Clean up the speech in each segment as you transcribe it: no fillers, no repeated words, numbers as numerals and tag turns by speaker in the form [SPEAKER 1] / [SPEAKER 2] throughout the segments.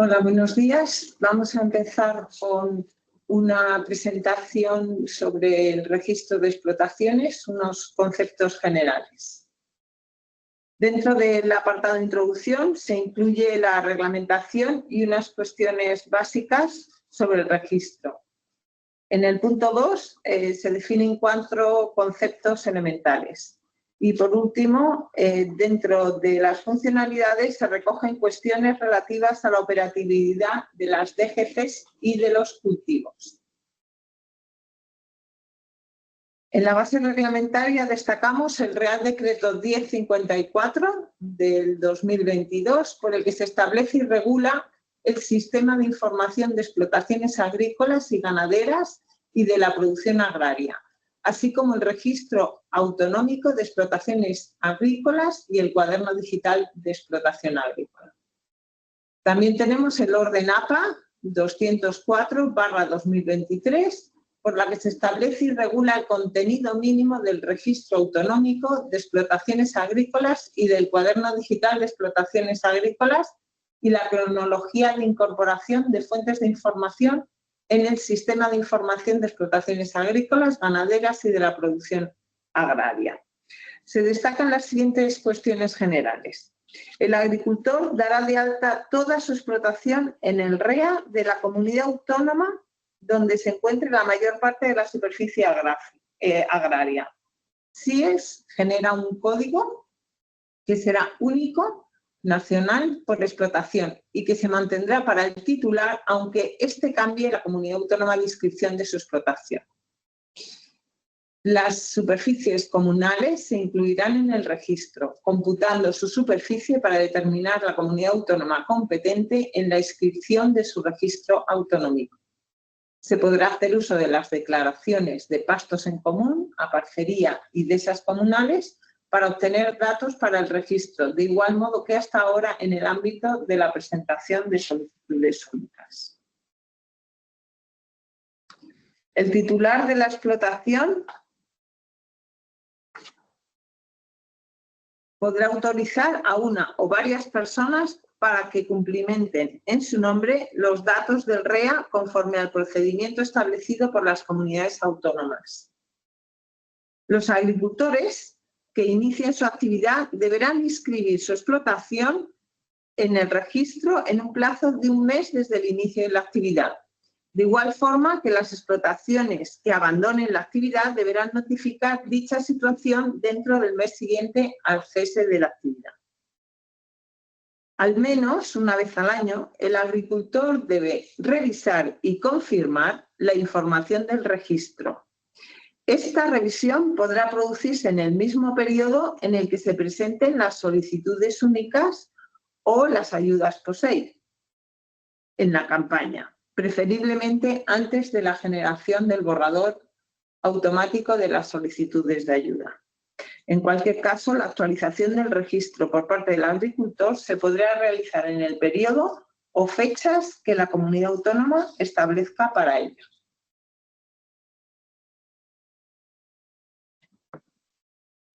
[SPEAKER 1] Hola, buenos días. Vamos a empezar con una presentación sobre el registro de explotaciones, unos conceptos generales. Dentro del apartado de introducción se incluye la reglamentación y unas cuestiones básicas sobre el registro. En el punto 2 se definen 4 conceptos elementales. Y por último, dentro de las funcionalidades se recogen cuestiones relativas a la operatividad de las DGCs y de los cultivos. En la base reglamentaria destacamos el Real Decreto 1054 del 2022, por el que se establece y regula el sistema de información de explotaciones agrícolas y ganaderas y de la producción agraria, así como el registro autonómico de explotaciones agrícolas y el cuaderno digital de explotación agrícola. También tenemos el Orden APA 204/2023, por la que se establece y regula el contenido mínimo del registro autonómico de explotaciones agrícolas y del cuaderno digital de explotaciones agrícolas y la cronología de incorporación de fuentes de información en el sistema de información de explotaciones agrícolas, ganaderas y de la producción agraria. Se destacan las siguientes cuestiones generales. El agricultor dará de alta toda su explotación en el REA de la comunidad autónoma donde se encuentre la mayor parte de la superficie agraria. SIES genera un código que será único, nacional, por explotación y que se mantendrá para el titular aunque éste cambie la comunidad autónoma de inscripción de su explotación. Las superficies comunales se incluirán en el registro, computando su superficie para determinar la comunidad autónoma competente en la inscripción de su registro autonómico. Se podrá hacer uso de las declaraciones de pastos en común, a parcería y dehesas comunales para obtener datos para el registro, de igual modo que hasta ahora en el ámbito de la presentación de solicitudes únicas. El titular de la explotación podrá autorizar a una o varias personas para que cumplimenten en su nombre los datos del REA conforme al procedimiento establecido por las comunidades autónomas. Los agricultores que inicien su actividad deberán inscribir su explotación en el registro en un plazo de 1 mes desde el inicio de la actividad. De igual forma que las explotaciones que abandonen la actividad deberán notificar dicha situación dentro del mes siguiente al cese de la actividad. Al menos una vez al año, el agricultor debe revisar y confirmar la información del registro. Esta revisión podrá producirse en el mismo periodo en el que se presenten las solicitudes únicas o las ayudas POSEI en la campaña, preferiblemente antes de la generación del borrador automático de las solicitudes de ayuda. En cualquier caso, la actualización del registro por parte del agricultor se podrá realizar en el periodo o fechas que la comunidad autónoma establezca para ello.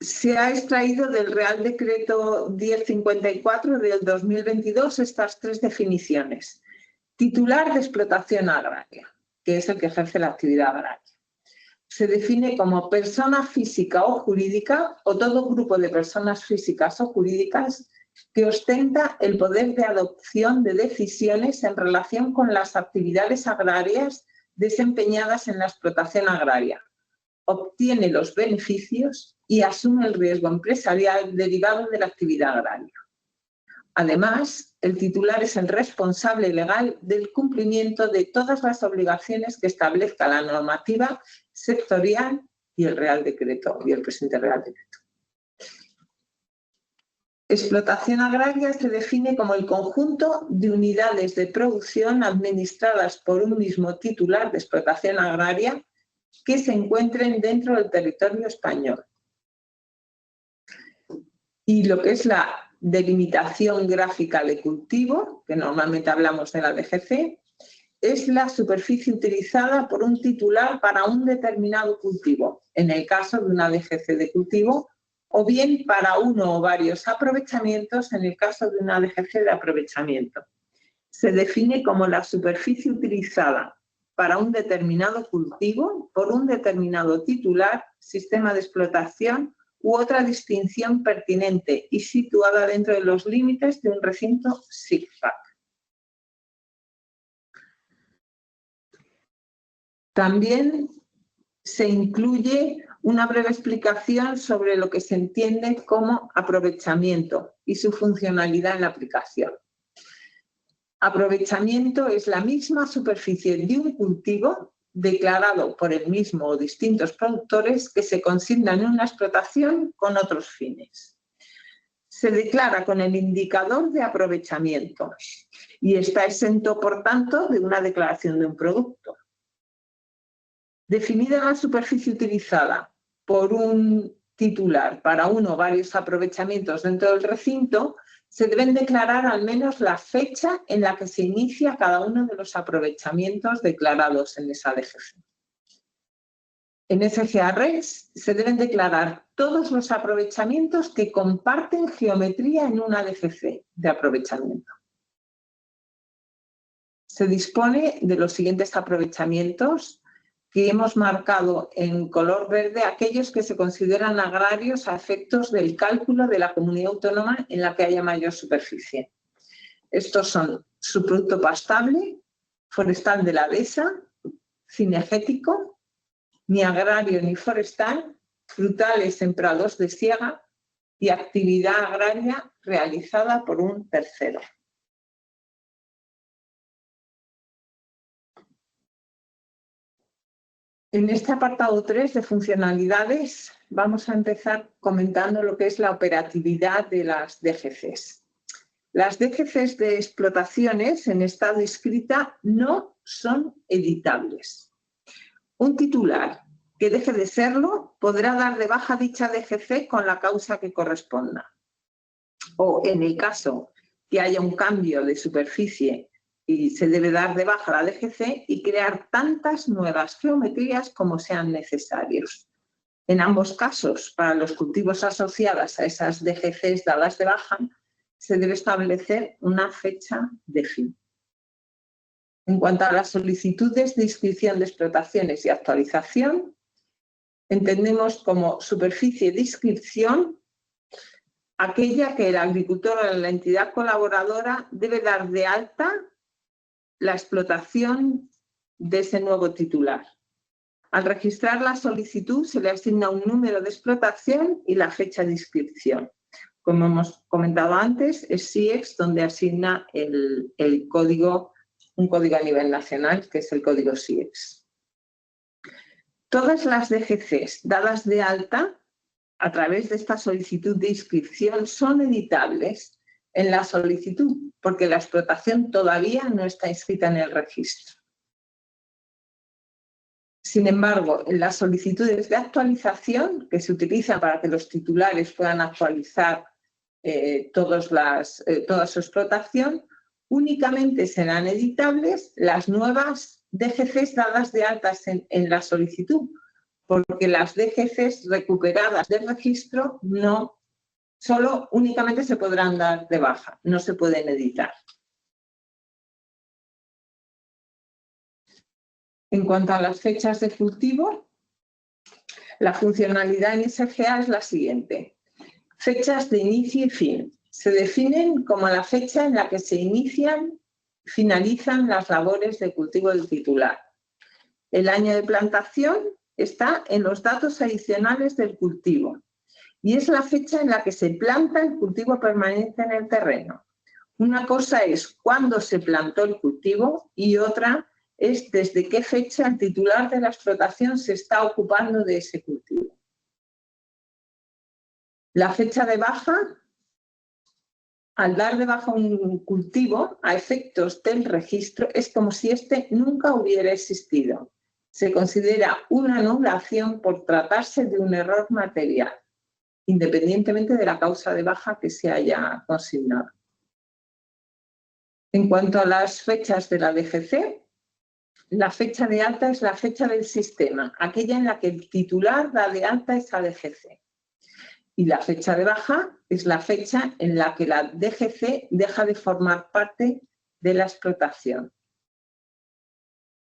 [SPEAKER 1] Se ha extraído del Real Decreto 1054 del 2022 estas 3 definiciones. Titular de explotación agraria, que es el que ejerce la actividad agraria. Se define como persona física o jurídica o todo grupo de personas físicas o jurídicas que ostenta el poder de adopción de decisiones en relación con las actividades agrarias desempeñadas en la explotación agraria, obtiene los beneficios y asume el riesgo empresarial derivado de la actividad agraria. Además, el titular es el responsable legal del cumplimiento de todas las obligaciones que establezca la normativa sectorial y el Real Decreto y el presente Real Decreto. Explotación agraria se define como el conjunto de unidades de producción administradas por un mismo titular de explotación agraria que se encuentren dentro del territorio español. Y lo que es la delimitación gráfica de cultivo, que normalmente hablamos de la DGC, es la superficie utilizada por un titular para un determinado cultivo, en el caso de una DGC de cultivo, o bien para uno o varios aprovechamientos, en el caso de una DGC de aprovechamiento. se define como la superficie utilizada para un determinado cultivo por un determinado titular, sistema de explotación u otra distinción pertinente y situada dentro de los límites de un recinto SIGFAC. También se incluye una breve explicación sobre lo que se entiende como aprovechamiento y su funcionalidad en la aplicación. Aprovechamiento es la misma superficie de un cultivo declarado por el mismo o distintos productores que se consignan en una explotación con otros fines. Se declara con el indicador de aprovechamiento y está exento, por tanto, de una declaración de un producto. Definida la superficie utilizada por un titular para uno o varios aprovechamientos dentro del recinto, se deben declarar al menos la fecha en la que se inicia cada uno de los aprovechamientos declarados en esa DGC. En SGA-Regs se deben declarar todos los aprovechamientos que comparten geometría en una DGC de aprovechamiento. Se dispone de los siguientes aprovechamientos que hemos marcado en color verde, aquellos que se consideran agrarios a efectos del cálculo de la comunidad autónoma en la que haya mayor superficie. Estos son subproducto pastable, forestal de la dehesa, cinegético, ni agrario ni forestal, frutales en prados de siega y actividad agraria realizada por un tercero. En este apartado 3 de funcionalidades vamos a empezar comentando lo que es la operatividad de las DGCs. Las DGCs de explotaciones en estado inscrita no son editables. Un titular que deje de serlo podrá dar de baja dicha DGC con la causa que corresponda. O en el caso que haya un cambio de superficie y se debe dar de baja la DGC y crear tantas nuevas geometrías como sean necesarios. En ambos casos, para los cultivos asociados a esas DGCs dadas de baja, se debe establecer una fecha de fin. En cuanto a las solicitudes de inscripción de explotaciones y actualización, entendemos como superficie de inscripción aquella que el agricultor o la entidad colaboradora debe dar de alta la explotación de ese nuevo titular. Al registrar la solicitud se le asigna un número de explotación y la fecha de inscripción. Como hemos comentado antes, es SIEX donde asigna un código a nivel nacional, que es el código SIEX. Todas las DGCs dadas de alta a través de esta solicitud de inscripción son editables en la solicitud, porque la explotación todavía no está inscrita en el registro. Sin embargo, en las solicitudes de actualización que se utilizan para que los titulares puedan actualizar toda su explotación, únicamente serán editables las nuevas DGCs dadas de altas en la solicitud, porque las DGCs recuperadas del registro únicamente se podrán dar de baja, no se pueden editar. En cuanto a las fechas de cultivo, la funcionalidad en SGA es la siguiente. Fechas de inicio y fin. Se definen como la fecha en la que se inician y finalizan las labores de cultivo del titular. El año de plantación está en los datos adicionales del cultivo y es la fecha en la que se planta el cultivo permanente en el terreno. Una cosa es cuándo se plantó el cultivo y otra es desde qué fecha el titular de la explotación se está ocupando de ese cultivo. La fecha de baja, al dar de baja un cultivo a efectos del registro, es como si éste nunca hubiera existido. Se considera una anulación por tratarse de un error material, independientemente de la causa de baja que se haya consignado. En cuanto a las fechas de la DGC, la fecha de alta es la fecha del sistema, aquella en la que el titular da de alta esa DGC. Y la fecha de baja es la fecha en la que la DGC deja de formar parte de la explotación.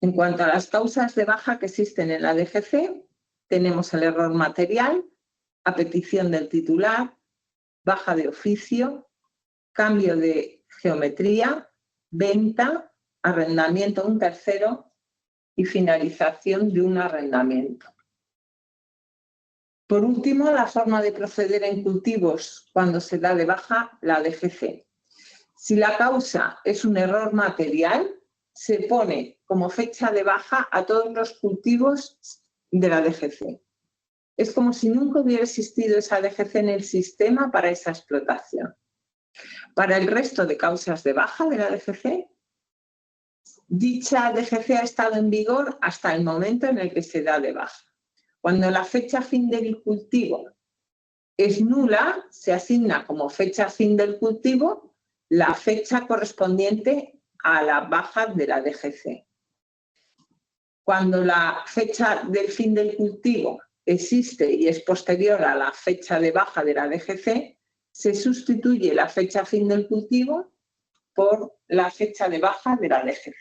[SPEAKER 1] En cuanto a las causas de baja que existen en la DGC, tenemos el error material, a petición del titular, baja de oficio, cambio de geometría, venta, arrendamiento a un tercero y finalización de un arrendamiento. Por último, la forma de proceder en cultivos cuando se da de baja la DGC. Si la causa es un error material, se pone como fecha de baja a todos los cultivos de la DGC. Es como si nunca hubiera existido esa DGC en el sistema para esa explotación. Para el resto de causas de baja de la DGC, dicha DGC ha estado en vigor hasta el momento en el que se da de baja. Cuando la fecha fin del cultivo es nula, se asigna como fecha fin del cultivo la fecha correspondiente a la baja de la DGC. Cuando la fecha del fin del cultivo existe y es posterior a la fecha de baja de la DGC, se sustituye la fecha fin del cultivo por la fecha de baja de la DGC.